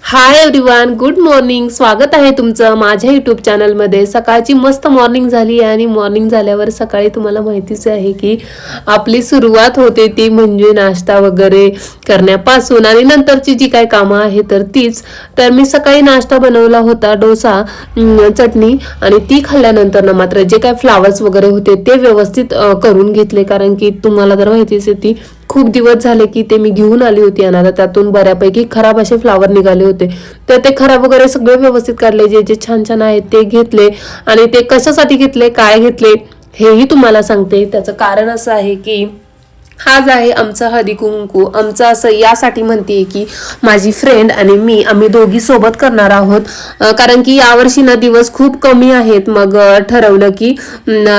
Hi everyone, good morning. स्वागत आहे तुमचं माझ्या यूट्यूब चॅनलमध्ये. सकाळची मस्त मॉर्निंग झाली आणि मॉर्निंग झाल्यावर सकाळी तुम्हाला माहितीच आहे की आपली सुरुवात होते ती म्हणजे नाश्ता वगैरे करण्यापासून आणि नंतरची जी काही कामं आहे तर तीच. तर मी सकाळी नाश्ता बनवला होता डोसा, चटणी, आणि ती खाल्ल्यानंतर ना मात्र जे काही फ्लावर्स वगैरे होते ते व्यवस्थित करून घेतले, कारण की तुम्हाला तर माहितीच आहे ती खूप दिवस झाले की ते मी घेऊन आली होती अनाथ. त्यातून बऱ्यापैकी खराब असे फ्लावर निघाले होते, तर ते खराब वगैरे सगळे व्यवस्थित काढले. जे जे छान छान आहेत ते घेतले. आणि ते कशासाठी घेतले, काय घेतले हेही तुम्हाला सांगते. त्याचं कारण असं आहे की आज आहे आमचं हळदी कुंकू. आमचं असं यासाठी म्हणते की माझी फ्रेंड आणि मी आम्ही दोघी सोबत करणार आहोत, कारण की यावर्षी ना दिवस खूप कमी आहेत. मग ठरवलं की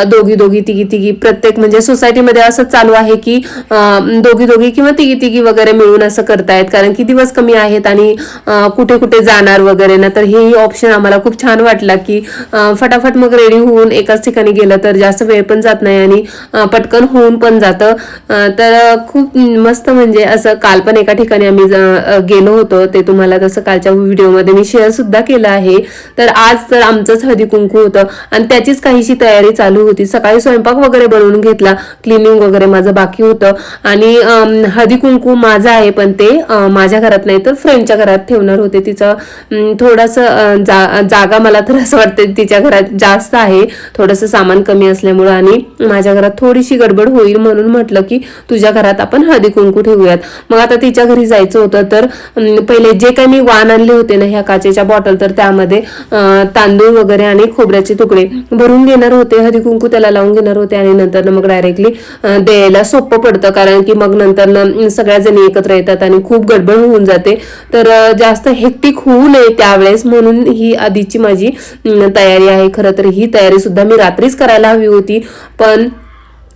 दोघी दोघी तिघी तिघी प्रत्येक म्हणजे सोसायटीमध्ये असं चालू आहे की दोघी दोघी किंवा तिघी तिघी वगैरे मिळून असं करतायत, कारण की दिवस कमी आहेत आणि कुठे कुठे जाणार वगैरे ना. तर हेही ऑप्शन आम्हाला खूप छान वाटला की फटाफट मग रेडी होऊन एकाच ठिकाणी गेलं तर जास्त वेळ पण जात नाही आणि पटकन होऊन पण जातं. तर खूप मस्त म्हणजे असं काल पण एका ठिकाणी आम्ही गेलो होतो, ते तुम्हाला तसं कालच्या व्हिडिओमध्ये मी शेअर सुद्धा केलं आहे. तर आज तर आमचंच हळदी कुंकू होतं आणि त्याचीच काहीशी तयारी चालू होती. सकाळी स्वयंपाक वगैरे बनवून घेतला, क्लिनिंग वगैरे माझं बाकी होतं. आणि हळदी कुंकू माझं आहे पण ते माझ्या घरात नाही तर फ्रेंडच्या घरात ठेवणार होते. तिचं थोडंसं जागा मला तर असं वाटतं तिच्या घरात जास्त आहे, थोडंसं सामान कमी असल्यामुळं, आणि माझ्या घरात थोडीशी गडबड होईल म्हणून म्हटलं की तुझ्या घरात आपण हळदी कुंकू ठेवूयात. मग आता तिच्या घरी जायचं होतं, तर पहिले जे काही मी वाण आणले होते ना ह्या काचेच्या बॉटल, तर त्यामध्ये तांदूळ वगैरे आणि खोबऱ्याचे तुकडे भरून घेणार होते. हळदी कुंकू त्याला लावून घेणार होते आणि नंतर मग डायरेक्टली द्यायला सोपं पडतं, कारण की मग नंतर सगळ्या जणी एकत्र येतात आणि खूप गडबड होऊन जाते. तर जास्त हेक्टिक होऊ नये त्यावेळेस म्हणून ही आधीची माझी तयारी आहे. खरं तर ही तयारी सुद्धा मी रात्रीच करायला हवी होती, पण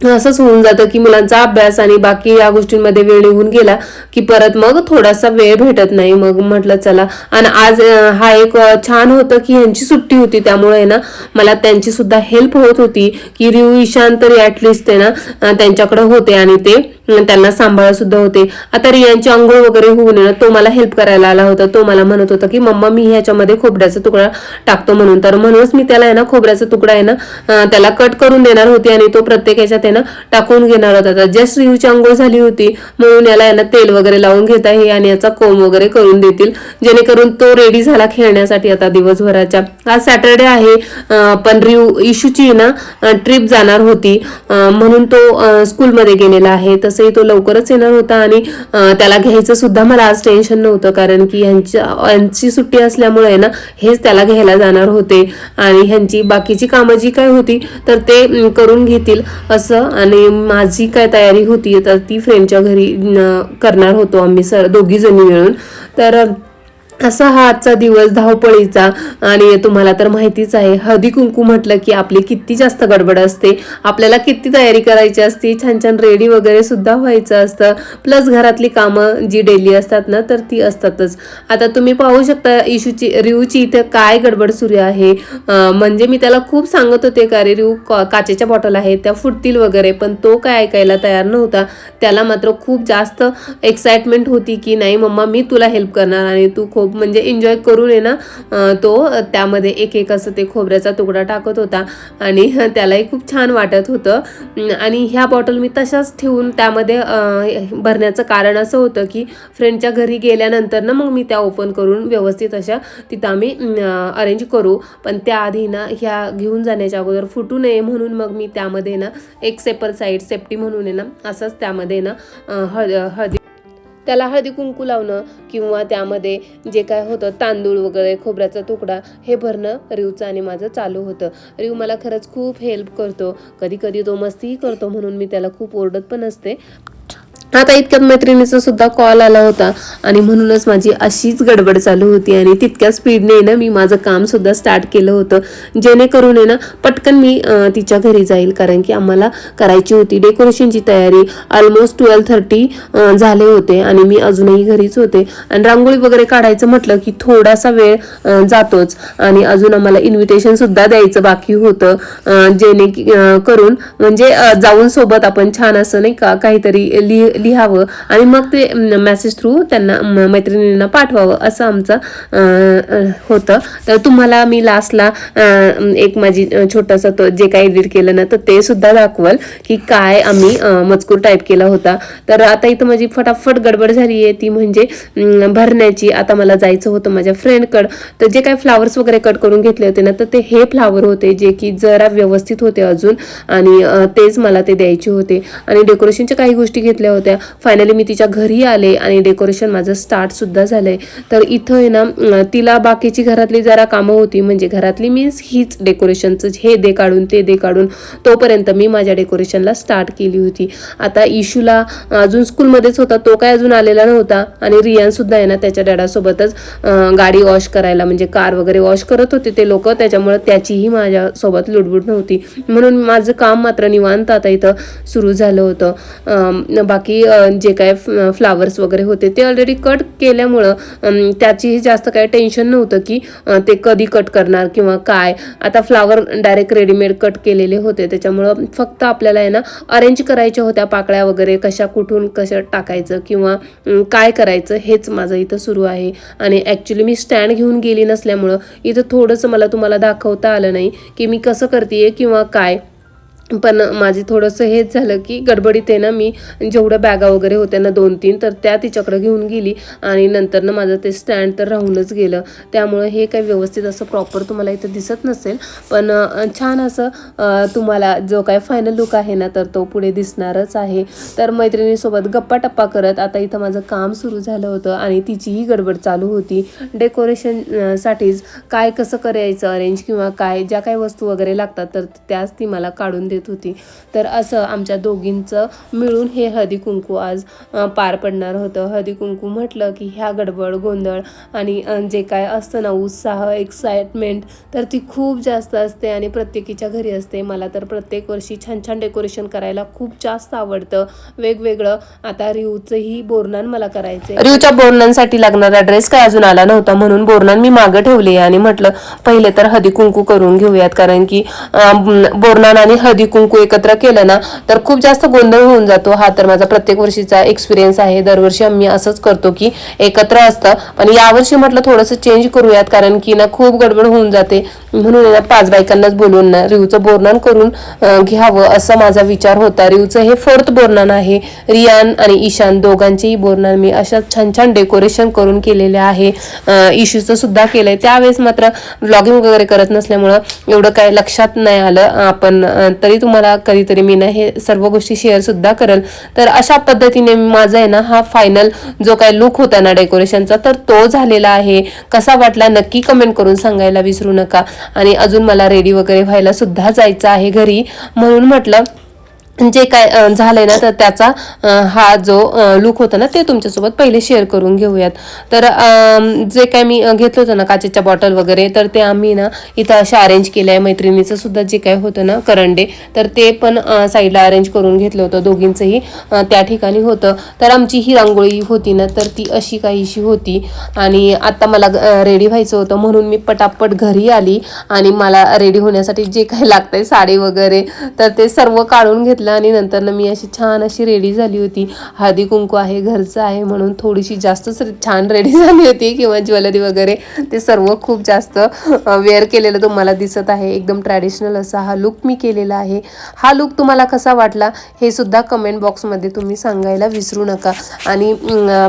असंच होऊन जातं की मुलांचा अभ्यास आणि बाकी या गोष्टींमध्ये वेळ निघून गेला की परत मग थोडासा वेळ भेटत नाही. मग म्हटलं चला, आणि आज हा एक छान होतं की यांची सुट्टी होती, त्यामुळे ना मला त्यांची सुद्धा हेल्प होत होती की रिऊ ईशान तरी ऍटलिस्ट ते ना त्यांच्याकडे होते आणि ते त्यांना सांभाळत सुद्धा होते. आता रियांची अंघोळ वगैरे होऊन ना तो मला हेल्प करायला आला होता. तो मला म्हणत होता की मम्मा मी ह्याच्यामध्ये खोबऱ्याचा तुकडा टाकतो म्हणून. तर म्हणूनच मी त्याला आहे ना खोबऱ्याचा तुकडा आहे ना त्याला कट करून देणार होती आणि तो प्रत्येक ह्याच्यात आहे ना टाकून घेणार होता. जस्ट रियूची अंघोळ झाली होती म्हणून याला आहे ना तेल वगैरे लावून घेत आहे आणि याचा कोंब वगैरे करून देतील, जेणेकरून तो रेडी झाला खेळण्यासाठी आता दिवसभराच्या. आज सॅटर्डे आहे, पण रिऊ इशूची ना ट्रिप जाणार होती म्हणून तो स्कूलमध्ये गेलेला आहे. तसंही तो लवकरच येणार होता आणि त्याला घ्यायचं सुद्धा मला आज टेन्शन नव्हतं, कारण की यांची सुट्टी असल्यामुळे ना हेच त्याला घ्यायला जाणार होते आणि ह्यांची बाकीची कामं जी काय होती तर ते करून घेतील असं. आणि माझी काय तयारी होती तर ती फ्रेंडच्या घरी करणार होतो आम्ही दोघी जणी मिळून. तर असा हा आजचा दिवस धावपळीचा. आणि तुम्हाला तर माहितीच आहे हळदी कुंकू म्हटलं की आपली किती जास्त गडबड असते, आपल्याला किती तयारी करायची असते, छान छान रेडी वगैरे सुद्धा व्हायचं असतं, प्लस घरातली कामं जी डेली असतात ना तर ती असतातच. आता तुम्ही पाहू शकता इशूची रिऊची इथे काय गडबड सुरू आहे. म्हणजे मी त्याला खूप सांगत होते का रे रिऊ काचेच्या बॉटल आहेत त्या फुटतील वगैरे, पण तो काय ऐकायला तयार नव्हता. त्याला मात्र खूप जास्त एक्साइटमेंट होती की नाही मम्मा मी तुला हेल्प करणार आणि तू खूप म्हणजे एन्जॉय करून आहे ना तो त्यामध्ये एक एक असं ते खोबऱ्याचा तुकडा टाकत होता आणि त्यालाही खूप छान वाटत होतं. आणि ह्या बॉटल मी तशाच ठेवून त्यामध्ये भरण्याचं कारण असं होतं की फ्रेंडच्या घरी गेल्यानंतर ना मग मी त्या ओपन करून व्यवस्थित अशा तिथं आम्ही अरेंज करू, पण त्याआधी ना ह्या घेऊन जाण्याच्या अगोदर फुटू नये म्हणून मग मी त्यामध्ये ना एक साईड सेफ्टी म्हणून आहे ना असंच त्यामध्ये ना त्याला हळदी कुंकू लावणं किंवा त्यामध्ये जे काय होतं तांदूळ वगैरे खोबऱ्याचा तुकडा हे भरणं रिऊचं आणि माझं चालू होतं. रिऊ मला खरंच खूप हेल्प करतो, कधी कधी तो मस्तीही करतो म्हणून मी त्याला खूप ओरडत पण असते. आता इतक्यात मैत्रिणीचा सुद्धा कॉल आला होता आणि म्हणूनच माझी अशीच गडबड चालू होती आणि तितक्या स्पीडने ना मी माझं काम सुद्धा स्टार्ट केलं होतं, जेणेकरून आहे ना पटकन मी तिच्या घरी जाईल, कारण की आम्हाला करायची होती डेकोरेशनची तयारी. ऑलमोस्ट 12:30 झाले होते आणि मी अजूनही घरीच होते. आणि रांगोळी वगैरे काढायचं म्हटलं की थोडासा वेळ जातोच आणि अजून आम्हाला इन्व्हिटेशन सुद्धा द्यायचं बाकी होतं, जेणे करून म्हणजे जाऊन सोबत आपण छान असं नाही का काहीतरी लिहावं आणि मग ते मेसेज थ्रू त्यांना मैत्रिणींना पाठवावं असं आमचं होतं. तर तुम्हाला मी लास्टला एक माझी छोटासा तो जे काही एडिट केलं ना तर ते सुद्धा दाखवल की काय आम्ही मजकूर टाईप केला होता. तर आता इथं माझी फटाफट गडबड झाली आहे ती म्हणजे भरण्याची. आता मला जायचं होतं माझ्या फ्रेंडकडं. तर जे काही फ्लावर्स वगैरे कट करून घेतले होते ना तर ते हे फ्लावर होते जे की जरा व्यवस्थित होते अजून आणि तेच मला ते द्यायचे होते. आणि डेकोरेशनच्या काही गोष्टी घेतल्या होत्या. फायनली मी तिच्या घरी आले आणि डेकोरेशन माझं स्टार्ट सुद्धा झालंय. तर इथं आहे ना तिला बाकीची घरातली जरा कामं होती म्हणजे घरातली मीन्स हीच डेकोरेशनचं हे दे काढून ते दे काढून तोपर्यंत मी माझ्या डेकोरेशनला स्टार्ट केली होती. आता इशूला अजून स्कूलमध्येच होता तो काय अजून आलेला नव्हता आणि रियान सुद्धा आहे ना त्याच्या डॅडासोबतच गाडी वॉश करायला म्हणजे कार वगैरे वॉश करत होते ते लोक. त्याच्यामुळे त्याचीही माझ्यासोबत लुडबुड नव्हती म्हणून माझं काम मात्र निवांत आता इथं सुरू झालं होतं. बाकी जे काय फ्लावर्स वगैरे होते ते ऑलरेडी कट केल्यामुळं त्याचीही जास्त काही टेन्शन नव्हतं की ते कधी कट करणार किंवा काय. आता फ्लावर डायरेक्ट रेडीमेड कट केलेले होते त्याच्यामुळं फक्त आपल्याला आहे ना अरेंज करायच्या होत्या पाकळ्या वगैरे कशा कुठून कसं टाकायचं किंवा काय करायचं हेच माझं इथं सुरू आहे. आणि ॲक्च्युली मी स्टँड घेऊन गेली नसल्यामुळं इथं थोडंसं मला तुम्हाला दाखवता आलं नाही की मी कसं करते किंवा काय. पण माझे थोडंसं हेच झालं की गडबडीत आहे ना मी जेवढ्या बॅगा वगैरे होत्या ना 2-3 तर त्या तिच्याकडे घेऊन गेली आणि नंतर ना माझं ते स्टँड तर राहूनच गेलं. त्यामुळे हे काही व्यवस्थित असं प्रॉपर तुम्हाला इथं दिसत नसेल पण छान असं तुम्हाला जो काय फायनल लुक आहे ना तर तो पुढे दिसणारच आहे. तर मैत्रिणीसोबत गप्पा टप्पा करत आता इथं माझं काम सुरू झालं होतं आणि तिचीही गडबड चालू होती. डेकोरेशनसाठीच काय कसं करायचं अरेंज किंवा काय ज्या काही वस्तू वगैरे लागतात तर त्याच ती मला काढून देत होती. तर असं आमच्या दोघींचं मिळून हे हळदी कुंकू आज पार पडणार होतं. हळदी कुंकू म्हटलं की ह्या गडबड गोंधळ आणि जे काय असतं ना उत्साह एक्साइटमेंट तर ती खूप जास्त असते आणि प्रत्येकीच्या घरी असते. मला तर प्रत्येक वर्षी छान छान डेकोरेशन करायला खूप जास्त आवडतं वेगवेगळं. आता रिऊचंही बोरनान मला करायचंय. रिऊच्या बोरनांसाठी लागणारा ड्रेस काय अजून आला नव्हता म्हणून बोरनान मी मागं ठेवले आणि म्हटलं पहिले तर हळदी कुंकू करून घेऊयात कारण की बोरनान आणि हळदी कुंकू एकत्र केलं ना तर खूप जास्त गोंधळ होऊन जातो. हा तर माझा प्रत्येक वर्षीचा एक्सपिरियन्स आहे. दरवर्षी आम्ही असंच करतो की एकत्र असतं पण यावर्षी म्हटलं थोडंसं चेंज करूयात कारण की ना खूप गडबड होऊन जाते म्हणून ना 5 बायकांनाच बोलवून ना रिऊचं बोरनान करून घ्यावं असा माझा विचार होता. रिऊचं हे 4th बोरनान आहे. रियान आणि ईशान दोघांचेही बोरनान मी अशा छान छान डेकोरेशन करून केलेले आहे. इशूचं सुद्धा केलंय. त्यावेळेस मात्र व्लॉगिंग वगैरे करत नसल्यामुळं एवढं काय लक्षात नाही आलं. आपण तरी तुम्हाला कधीतरी मी ना हे सर्व गोष्टी शेअर सुद्धा करेल. तर अशा पद्धतीने माझा आहे ना हा फायनल जो काय लुक होता ना डेकोरेशनचा तर तो झालेला आहे. कसा वाटला नक्की कमेंट करून सांगायला विसरू नका. आणि अजून मला रेडी वगैरे व्हायला सुद्धा जायचं आहे घरी म्हणून म्हटलं जे काय झालंय ना तर त्याचा हा जो लुक होता ना ते तुमच्यासोबत पहिले शेअर करून घेऊयात. तर जे काय मी घेतलं होतं ना काचेच्या बॉटल वगैरे तर ते आम्ही ना इथं अशा अरेंज केलं आहे. मैत्रिणीचं सुद्धा जे काय होतं ना करंडे तर ते पण साईडला अरेंज करून घेतलं होतं. दोघींचंही त्या ठिकाणी होतं. तर आमची ही रांगोळी होती ना तर ती अशी काहीशी होती आणि आता मला रेडी व्हायचं होतं म्हणून मी पटापट घरी आली आणि मला रेडी होण्यासाठी जे काही लागतंय साडी वगैरे तर ते सर्व काढून घेतलं आणि नंतर ना मी अशी छान अशी रेडी झाली होती. हळदी कुंकू आहे घरचं आहे म्हणून थोडीशी जास्तच छान रेडी झाली होती किंवा ज्वेलरी वगैरे ते सर्व खूप जास्त वेअर केलेलं तुम्हाला दिसत आहे. एकदम ट्रॅडिशनल असा हा लुक मी केलेला आहे. हा लुक तुम्हाला कसा वाटला हे सुद्धा कमेंट बॉक्समध्ये तुम्ही सांगायला विसरू नका. आणि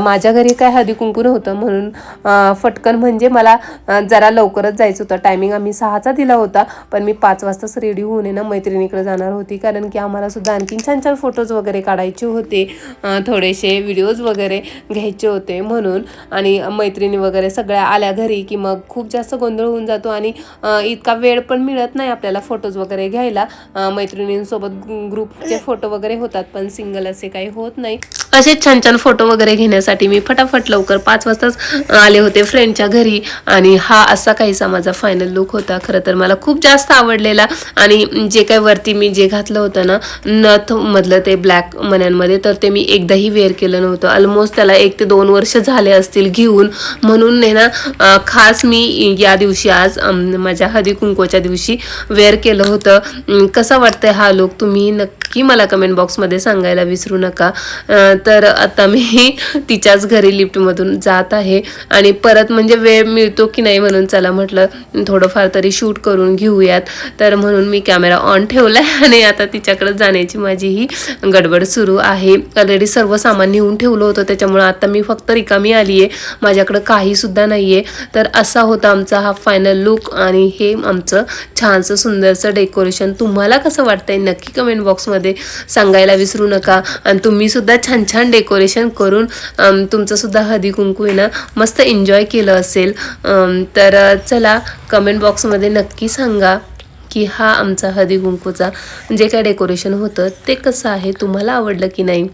माझ्या घरी काय हळदी कुंकू नव्हतं म्हणून फटकन म्हणजे मला जरा लवकरच जायचं होतं. टायमिंग आम्ही 6चा दिला होता पण मी 5 वाजताच रेडी होऊन ना मैत्रिणीकडे जाणार होती कारण की आम्हाला सुद्धा आणखीन छान छान फोटोज वगैरे काढायचे होते. थोडेसे व्हिडिओज वगैरे घ्यायचे होते म्हणून. आणि मैत्रिणी वगैरे सगळ्या आल्या घरी की मग खूप जास्त गोंधळ होऊन जातो आणि इतका वेळ पण मिळत नाही आपल्याला फोटोज वगैरे घ्यायला. मैत्रिणींसोबत ग्रुपचे फोटो वगैरे होतात पण सिंगल असे काही होत नाही. असे छान छान फोटो वगैरे घेण्यासाठी मी फटाफट लवकर 5 वाजताच आले होते फ्रेंडच्या घरी. आणि हा असा काहीसा माझा फायनल लुक होता. खरं तर मला खूप जास्त आवडलेला. आणि जे काय वरती मी जे घातलं होतं ना नथ मधलं ते ब्लॅक मण्यांमध्ये तर ते मी एकदाही वेअर केलं नव्हतं. ऑलमोस्ट त्याला 1 ते 2 वर्ष झाले असतील घेऊन म्हणून ना खास मी या दिवशी आज माझ्या हळदी कुंकूच्या दिवशी वेअर केलं होतं. कसं वाटतंय हा लुक तुम्ही नक्की नक्की मला कमेंट बॉक्समध्ये सांगायला विसरू नका. तर आता मी तिच्याच घरी लिफ्टमधून जात आहे आणि परत म्हणजे वेळ मिळतो की नाही म्हणून चला म्हटलं थोडंफार तरी शूट करून घेऊयात. तर म्हणून मी कॅमेरा ऑन ठेवला आहे आणि आता तिच्याकडे जाण्याची माझी ही गडबड सुरू आहे. ऑलरेडी सर्व सामान नेऊन ठेवलं होतं, त्याच्यामुळे आता मी फक्त रिकामी आली आहे, माझ्याकडं काहीसुद्धा नाही आहे. तर असा होता आमचा हा फायनल लुक आणि हे आमचं छानसं सुंदरसं डेकोरेशन. तुम्हाला कसं वाटतंय नक्की कमेंट बॉक्समध्ये सांगायला विसरू नका. आणि तुम्हीसुद्धा छान छान डेकोरेशन करून तुमचंसुद्धा हळदी कुंकू आहे ना मस्त एन्जॉय केलं असेल. तर चला कमेंट बॉक्समध्ये नक्की सांगा की हा आमचा हळदी कुंकूचा जे काय डेकोरेशन होतं ते कसं आहे, तुम्हाला आवडलं की नाही.